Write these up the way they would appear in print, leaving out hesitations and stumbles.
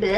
How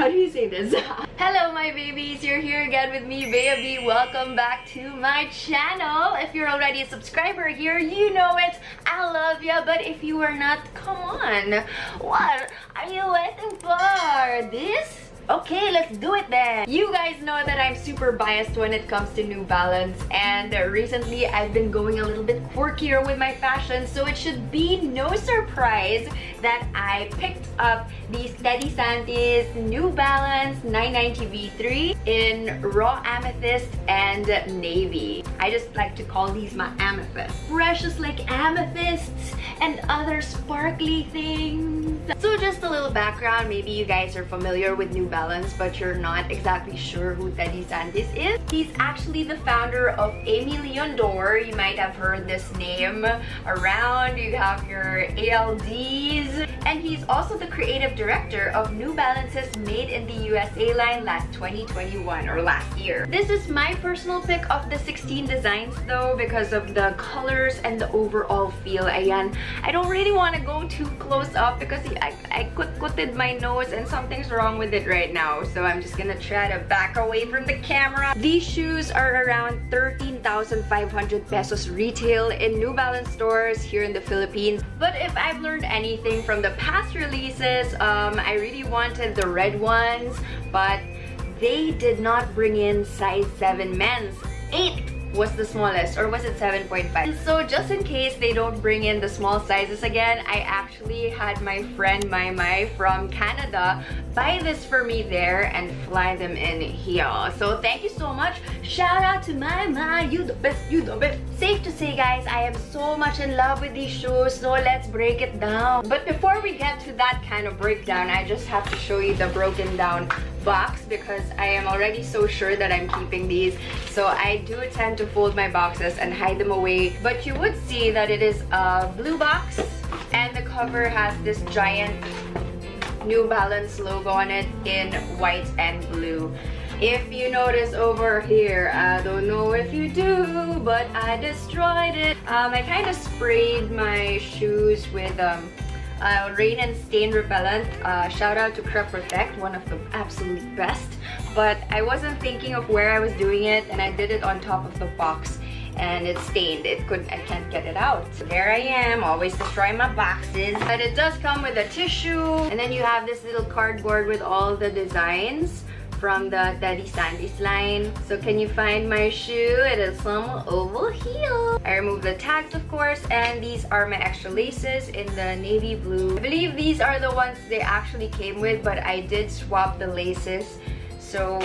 do you say this? Hello my babies, you're here again with me, baby. Welcome back to my channel. If you're already a subscriber here, you know it. I love ya. But if you are not, come on. What are you waiting for? This? Okay, let's do it then. You guys know that I'm super biased when it comes to New Balance, and recently I've been going a little bit quirkier with my fashion, so it should be no surprise that I picked up these Santis New Balance 990 V3 in raw amethyst and navy. I just like to call these my amethysts. Precious like amethysts and other sparkly things. So just a little background, maybe you guys are familiar with New Balance, but you're not exactly sure who Teddy Santis is. He's actually the founder of Amy Leon d'Or. You might have heard this name around. You have your ALDs. And he's also the creative director of New Balance's Made in the USA line last 2021 or last year. This is my personal pick of the 16 designs though, because of the colors and the overall feel. Ayan, I don't really want to go too close up because I kut-kuted my nose and something's wrong with it right now, so I'm just gonna try to back away from the camera. These shoes are around 13,500 pesos retail in New Balance stores here in the Philippines. But if I've learned anything from the past releases, I really wanted the red ones, but they did not bring in size 7 men's. 8 was the smallest, or was it 7.5? So just in case they don't bring in the small sizes again, I actually had my friend Mai from Canada buy this for me there and fly them in here. So thank you so much. Shout out to Mai, you the best, you the best. Safe to say guys, I am so much in love with these shoes, so let's break it down. But before we get to that kind of breakdown, I just have to show you the broken down box because I am already so sure that I'm keeping these. So I do tend to fold my boxes and hide them away, but you would see that it is a blue box and the cover has this giant New Balance logo on it in white and blue. If you notice over here, I don't know if you do, but I destroyed it. I kind of sprayed my shoes with rain and stain repellent. Shout out to Crep Protect, one of the absolute best. But I wasn't thinking of where I was doing it, and I did it on top of the box, and it stained. I can't get it out. So there I am, always destroying my boxes. But it does come with a tissue, and then you have this little cardboard with all the designs from the Teddy Santis line. So can you find my shoe? It is some over heel. I removed the tags of course, and these are my extra laces in the navy blue. I believe these are the ones they actually came with, but I did swap the laces, so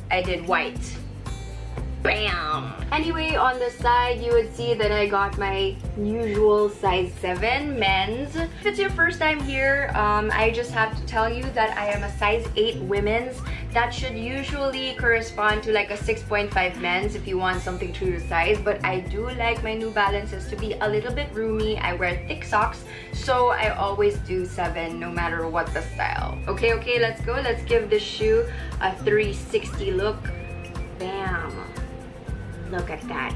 I did white. Bam! Anyway, on the side, you would see that I got my usual size 7 men's. If it's your first time here, I just have to tell you that I am a size 8 women's. That should usually correspond to like a 6.5 men's if you want something true to size. But I do like my New Balances to be a little bit roomy. I wear thick socks, so I always do 7 no matter what the style. Okay, let's go. Let's give this shoe a 360 look. Bam! Look at that.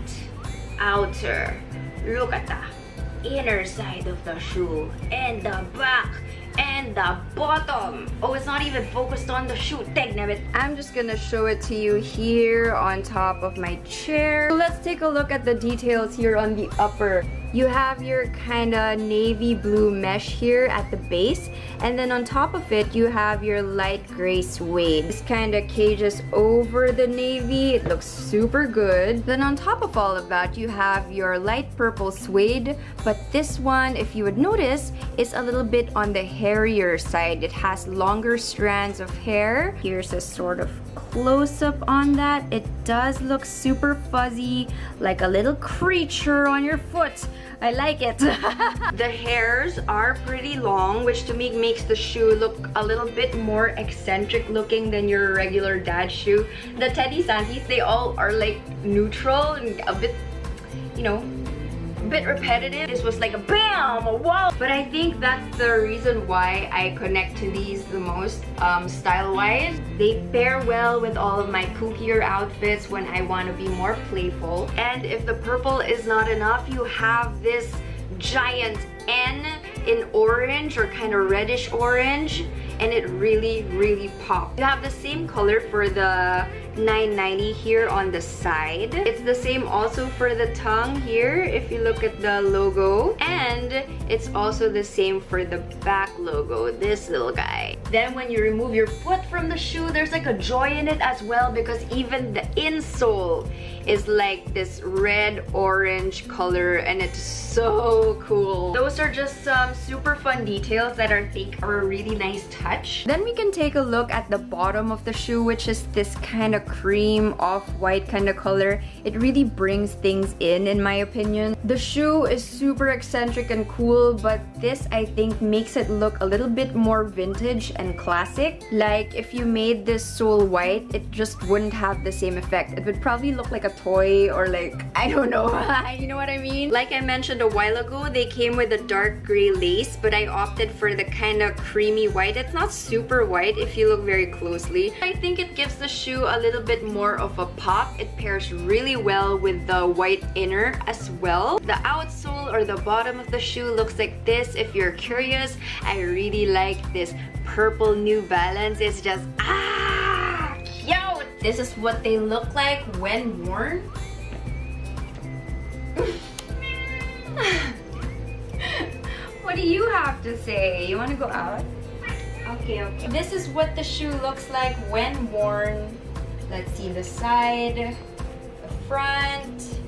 Outer. Look at the inner side of the shoe. And the back. And the bottom. Oh, it's not even focused on the shoe. Dang, I'm just gonna show it to you here on top of my chair. So let's take a look at the details here on the upper. You have your kind of navy blue mesh here at the base, and then on top of it you have your light gray suede. This kind of cages over the navy. It looks super good. Then on top of all of that you have your light purple suede, but this one, if you would notice, is a little bit on the hairier side. It has longer strands of hair. Here's a sort of close-up on that. It does look super fuzzy, like a little creature on your foot. I like it. The hairs are pretty long, which to me makes the shoe look a little bit more eccentric looking than your regular dad shoe. The Teddy Santis, they all are like neutral and a bit, you know, a bit repetitive. This was like a bam, a wow. But I think that's the reason why I connect to these the most, style-wise. They pair well with all of my kookier outfits when I want to be more playful. And if the purple is not enough, you have this giant N in orange or kind of reddish orange, and it really popped. You have the same color for the 990 here on the side. It's the same also for the tongue here if you look at the logo, and it's also the same for the back logo, this little guy. Then when you remove your foot from the shoe, there's like a joy in it as well, because even the insole is like this red orange color, and it's so cool. Those are just some super fun details that I think are a really nice touch. Then we can take a look at the bottom of the shoe, which is this kind of cream off-white kind of color. It really brings things in my opinion. The shoe is super eccentric and cool, but this I think makes it look a little bit more vintage and classic. Like if you made this sole white, it just wouldn't have the same effect. It would probably look like a toy, or like, I don't know. You know what I mean? Like I mentioned a while ago, they came with a dark gray lace, but I opted for the kind of creamy white. It's not super white if you look very closely. I think it gives the shoe a little bit more of a pop. It pairs really well with the white inner as well. The outsole or the bottom of the shoe looks like this. If you're curious, I really like this purple New Balance. It's just cute. This is what they look like when worn. What do you have to say? You want to go out? Okay. This is what the shoe looks like when worn. Let's see the side, the front,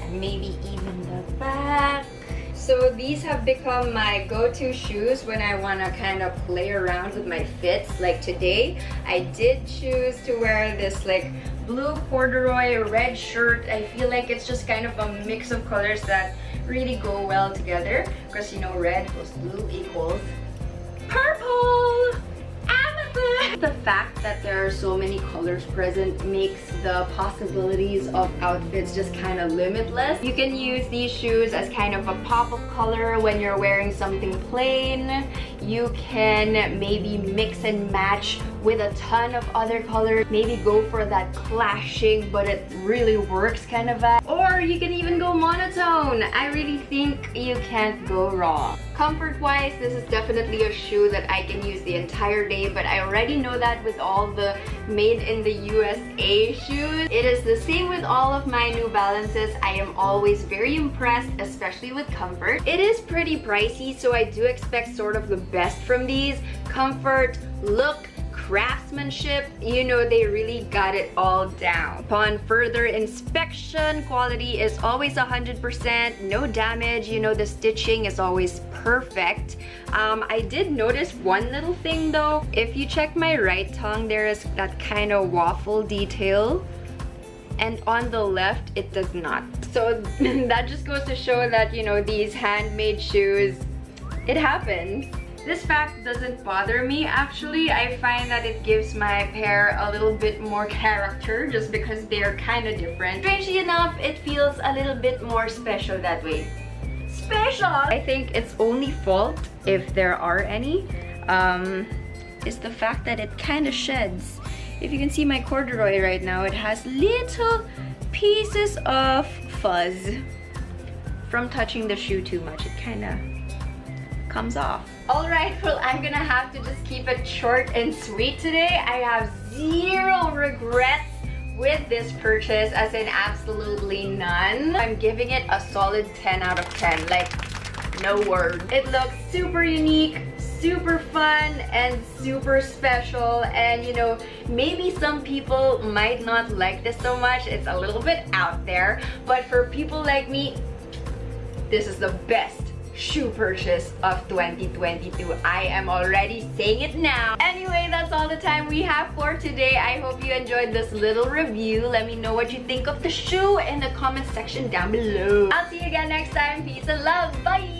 and maybe even the back. So these have become my go-to shoes when I want to kind of play around with my fits. Like today, I did choose to wear this like blue corduroy red shirt. I feel like it's just kind of a mix of colors that really go well together, because you know red plus blue equals purple. Amethyst! The fact that there are so many colors present makes the possibilities of outfits just kind of limitless. You can use these shoes as kind of a pop of color when you're wearing something plain. You can maybe mix and match with a ton of other colors. Maybe go for that clashing but it really works kind of vibe. Or you can even go monotone. I really think you can't go wrong. Comfort-wise, this is definitely a shoe that I can use the entire day, but I already know that with all the made in the USA shoes. It is the same with all of my New Balances. I am always very impressed, especially with comfort. It is pretty pricey, so I do expect sort of the best from these. Comfort, look, craftsmanship, you know, they really got it all down. Upon further inspection, quality is always 100%, no damage. You know, the stitching is always perfect. I did notice one little thing though. If you check my right tongue, there is that kind of waffle detail, and on the left it does not. So that just goes to show that, you know, these handmade shoes, it happens. This fact doesn't bother me actually. I find that it gives my pair a little bit more character just because they're kind of different. Strangely enough, it feels a little bit more special that way. Special! I think its only fault, if there are any, is the fact that it kind of sheds. If you can see my corduroy right now, it has little pieces of fuzz. From touching the shoe too much, it kind of comes off. Alright, well, I'm gonna have to just keep it short and sweet today. I have zero regrets with this purchase, as in absolutely none. I'm giving it a solid 10 out of 10, like no word. It looks super unique, super fun, and super special, and you know, maybe some people might not like this so much. It's a little bit out there, but for people like me, this is the best shoe purchase of 2022. I am already saying it now. Anyway, that's all the time we have for today. I hope you enjoyed this little review. Let me know what you think of the shoe in the comment section down below. I'll see you again next time. Peace and love. Bye!